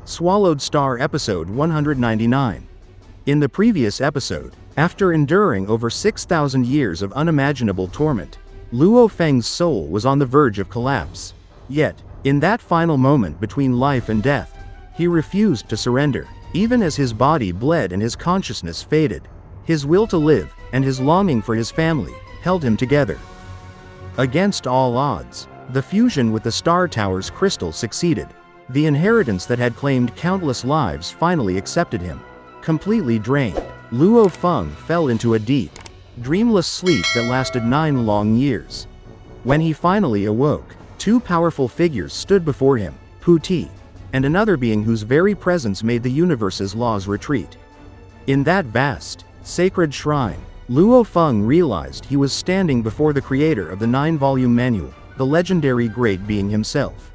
Swallowed Star Episode 199. In the previous episode, after enduring over 6,000 years of unimaginable torment, Luo Feng's soul was on the verge of collapse. Yet, in that final moment between life and death, he refused to surrender, even as his body bled and his consciousness faded. His will to live, and his longing for his family, held him together. Against all odds, the fusion with the Star Tower's crystal succeeded. The inheritance that had claimed countless lives finally accepted him. Completely drained, Luo Feng fell into a deep, dreamless sleep that lasted 9 long years. When he finally awoke, 2 powerful figures stood before him, Pu Ti, and another being whose very presence made the universe's laws retreat. In that vast, sacred shrine, Luo Feng realized he was standing before the creator of the 9-volume manual, the legendary great being himself.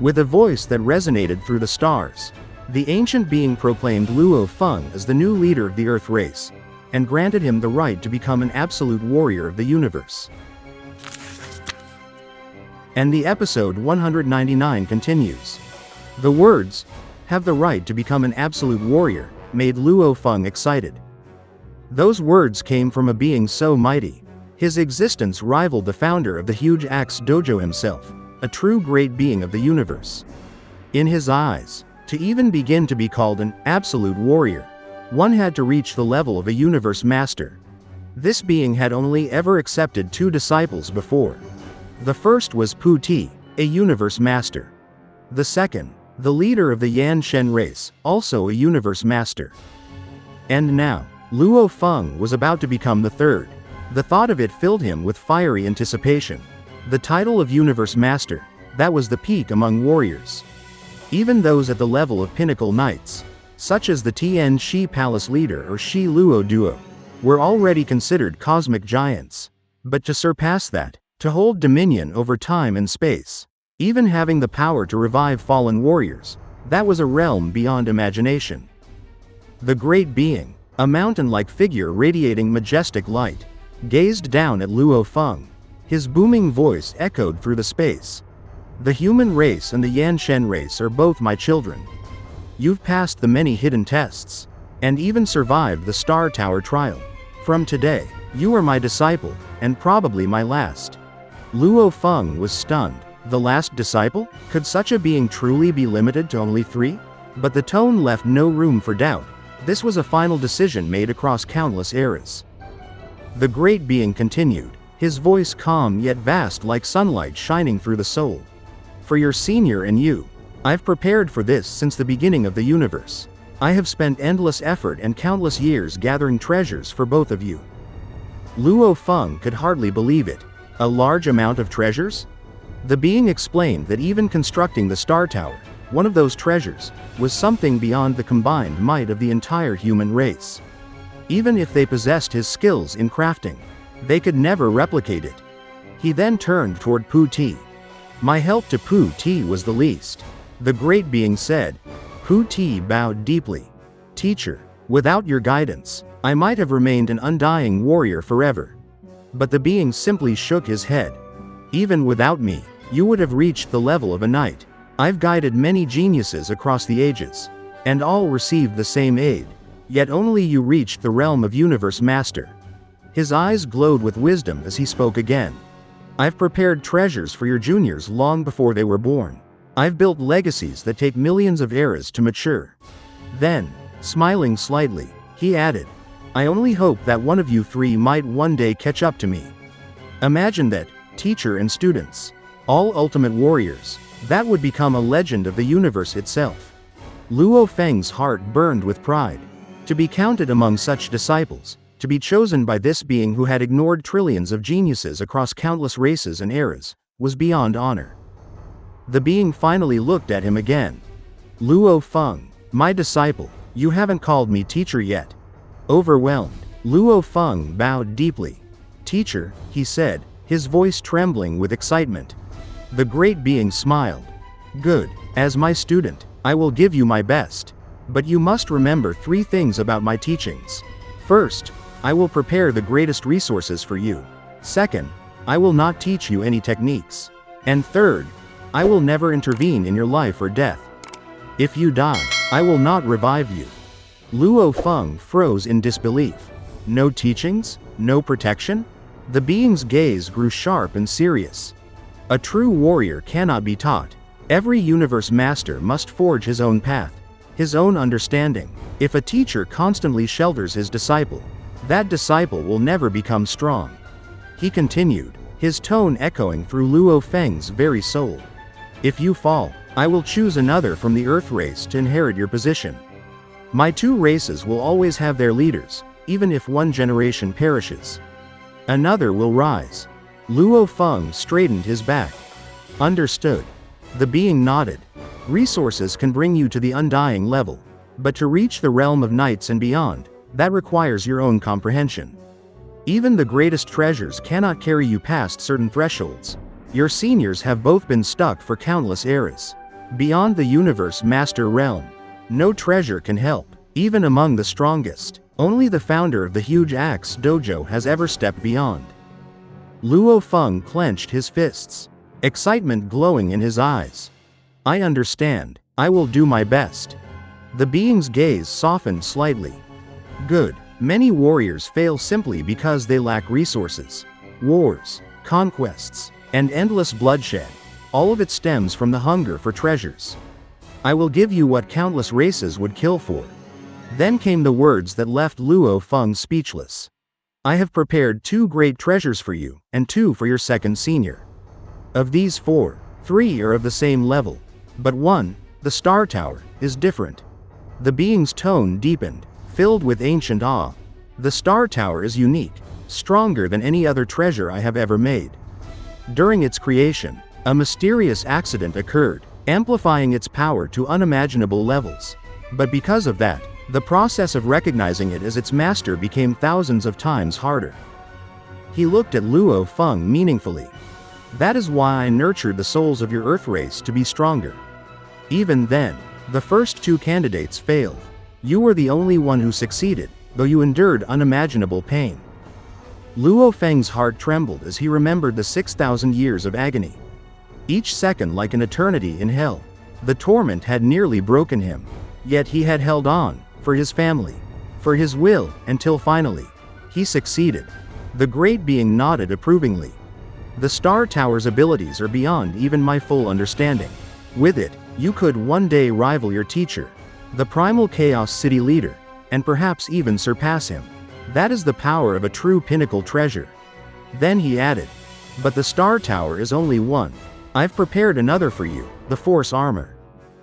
With a voice that resonated through the stars, the ancient being proclaimed Luo Feng as the new leader of the Earth race, and granted him the right to become an absolute warrior of the universe. And the episode 199 continues. The words, "have the right to become an absolute warrior," made Luo Feng excited. Those words came from a being so mighty. His existence rivaled the founder of the huge Axe Dojo himself, a true great being of the universe. In his eyes, to even begin to be called an absolute warrior, one had to reach the level of a universe master. This being had only ever accepted 2 disciples before. The first was Pu Ti, a universe master. The second, the leader of the Xianxia race, also a universe master. And now, Luo Feng was about to become the third. The thought of it filled him with fiery anticipation. The title of Universe Master, that was the peak among warriors. Even those at the level of pinnacle knights, such as the Tian Shi Palace leader or Shi Luo duo, were already considered cosmic giants. But to surpass that, to hold dominion over time and space, even having the power to revive fallen warriors, that was a realm beyond imagination. The great being, a mountain-like figure radiating majestic light, gazed down at Luo Feng. His booming voice echoed through the space. "The human race and the Xianxia race are both my children. You've passed the many hidden tests, and even survived the Star Tower trial. From today, you are my disciple, and probably my last." Luo Feng was stunned. The last disciple? Could such a being truly be limited to only 3? But the tone left no room for doubt. This was a final decision made across countless eras. The great being continued, his voice calm yet vast like sunlight shining through the soul. "For your senior and you, I've prepared for this since the beginning of the universe. I have spent endless effort and countless years gathering treasures for both of you." Luo Feng could hardly believe it. A large amount of treasures? The being explained that even constructing the Star Tower, one of those treasures, was something beyond the combined might of the entire human race. Even if they possessed his skills in crafting, they could never replicate it. He then turned toward Pu Ti. "My help to Pu Ti was the least," the great being said. Pu Ti bowed deeply. "Teacher, without your guidance, I might have remained an undying warrior forever." But the being simply shook his head. "Even without me, you would have reached the level of a knight. I've guided many geniuses across the ages, and all received the same aid. Yet only you reached the realm of Universe Master." His eyes glowed with wisdom as he spoke again. "I've prepared treasures for your juniors long before they were born. I've built legacies that take millions of eras to mature." Then, smiling slightly, he added, "I only hope that one of you 3 might one day catch up to me. Imagine that, teacher and students, all ultimate warriors. That would become a legend of the universe itself." Luo Feng's heart burned with pride. To be counted among such disciples, to be chosen by this being who had ignored trillions of geniuses across countless races and eras, was beyond honor. The being finally looked at him again. "Luo Feng, my disciple, you haven't called me teacher yet." Overwhelmed, Luo Feng bowed deeply. "Teacher," he said, his voice trembling with excitement. The great being smiled. "Good. As my student, I will give you my best. But you must remember 3 things about my teachings. First, I will prepare the greatest resources for you. Second, I will not teach you any techniques. And third, I will never intervene in your life or death. If you die, I will not revive you." Luo Feng froze in disbelief. No teachings? No protection? The being's gaze grew sharp and serious. A true warrior cannot be taught. Every universe master must forge his own path, his own understanding. If a teacher constantly shelters his disciple, that disciple will never become strong. He continued, his tone echoing through Luo Feng's very soul. "If you fall, I will choose another from the Earth race to inherit your position. My two races will always have their leaders, even if one generation perishes. Another will rise." Luo Feng straightened his back. "Understood." The being nodded. "Resources can bring you to the undying level, but to reach the realm of knights and beyond, that requires your own comprehension. Even the greatest treasures cannot carry you past certain thresholds. Your seniors have both been stuck for countless eras. Beyond the universe master realm, no treasure can help, even among the strongest. Only the founder of the huge axe dojo has ever stepped beyond." Luo Feng clenched his fists, excitement glowing in his eyes. "I understand. I will do my best." The being's gaze softened slightly. "Good. Many warriors fail simply because they lack resources. Wars, conquests, and endless bloodshed. All of it stems from the hunger for treasures. I will give you what countless races would kill for." Then came the words that left Luo Feng speechless. "I have prepared 2 great treasures for you, and 2 for your second senior. Of these 4, 3 are of the same level, but 1, the Star Tower, is different." The being's tone deepened, filled with ancient awe. "The Star Tower is unique, stronger than any other treasure I have ever made. During its creation, a mysterious accident occurred, amplifying its power to unimaginable levels. But because of that, the process of recognizing it as its master became thousands of times harder." He looked at Luo Feng meaningfully. "That is why I nurtured the souls of your Earth race to be stronger. Even then, the first 2 candidates failed. You were the only one who succeeded, though you endured unimaginable pain." Luo Feng's heart trembled as he remembered the 6,000 years of agony. Each second like an eternity in hell. The torment had nearly broken him. Yet he had held on, for his family, for his will, until finally, he succeeded. The great being nodded approvingly. "The Star Tower's abilities are beyond even my full understanding. With it, you could one day rival your teacher, the primal Chaos City leader, and perhaps even surpass him. That is the power of a true pinnacle treasure." Then he added, "But the Star Tower is only one. I've prepared another for you, the Force Armor."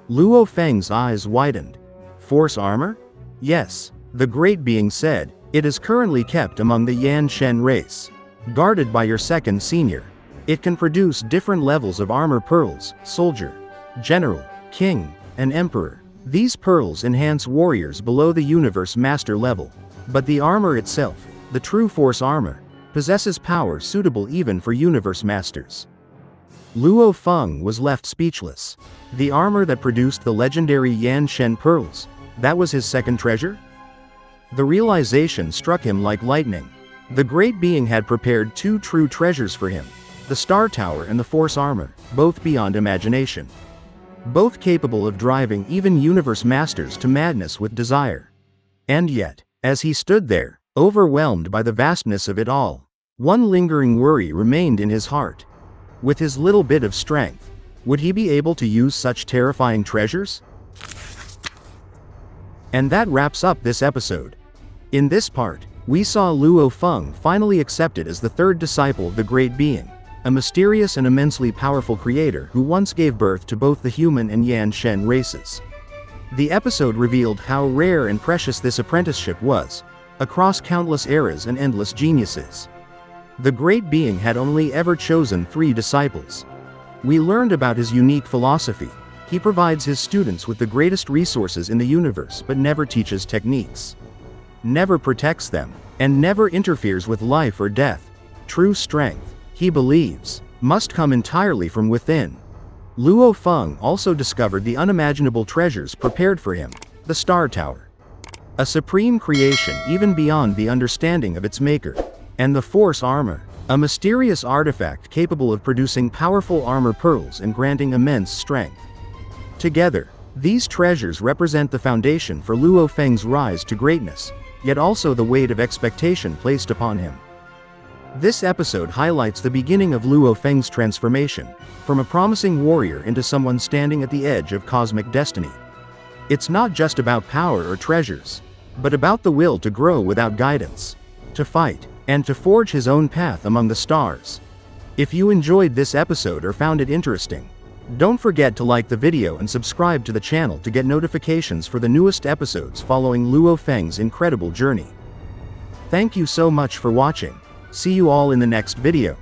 Luo Feng's eyes widened. "Force Armor?" "Yes," the great being said. "It is currently kept among the Xianxia race, guarded by your second senior. It can produce different levels of armor pearls: soldier, general, king, and emperor. These pearls enhance warriors below the universe master level. But the armor itself, the true Force Armor, possesses power suitable even for universe masters." Luo Feng was left speechless. The armor that produced the legendary Xianxia pearls, that was his second treasure? The realization struck him like lightning. The great being had prepared 2 true treasures for him, the Star Tower and the Force Armor, both beyond imagination. Both capable of driving even universe masters to madness with desire. And yet, as he stood there, overwhelmed by the vastness of it all, one lingering worry remained in his heart. With his little bit of strength, would he be able to use such terrifying treasures? And that wraps up this episode. In this part, we saw Luo Feng finally accepted as the 3rd disciple of the Great Being, a mysterious and immensely powerful creator who once gave birth to both the human and Xianxia races. The episode revealed how rare and precious this apprenticeship was, across countless eras and endless geniuses. The Great Being had only ever chosen 3 disciples. We learned about his unique philosophy. He provides his students with the greatest resources in the universe but never teaches techniques, never protects them, and never interferes with life or death. True strength, he believes, must come entirely from within. Luo Feng also discovered the unimaginable treasures prepared for him, the Star Tower, a supreme creation even beyond the understanding of its maker, and the Force Armor, a mysterious artifact capable of producing powerful armor pearls and granting immense strength. Together, These treasures represent the foundation for Luo Feng's rise to greatness, yet also the weight of expectation placed upon him. This episode highlights the beginning of Luo Feng's transformation, from a promising warrior into someone standing at the edge of cosmic destiny. It's not just about power or treasures, but about the will to grow without guidance, to fight, and to forge his own path among the stars. If you enjoyed this episode or found it interesting, don't forget to like the video and subscribe to the channel to get notifications for the newest episodes following Luo Feng's incredible journey. Thank you so much for watching. See you all in the next video.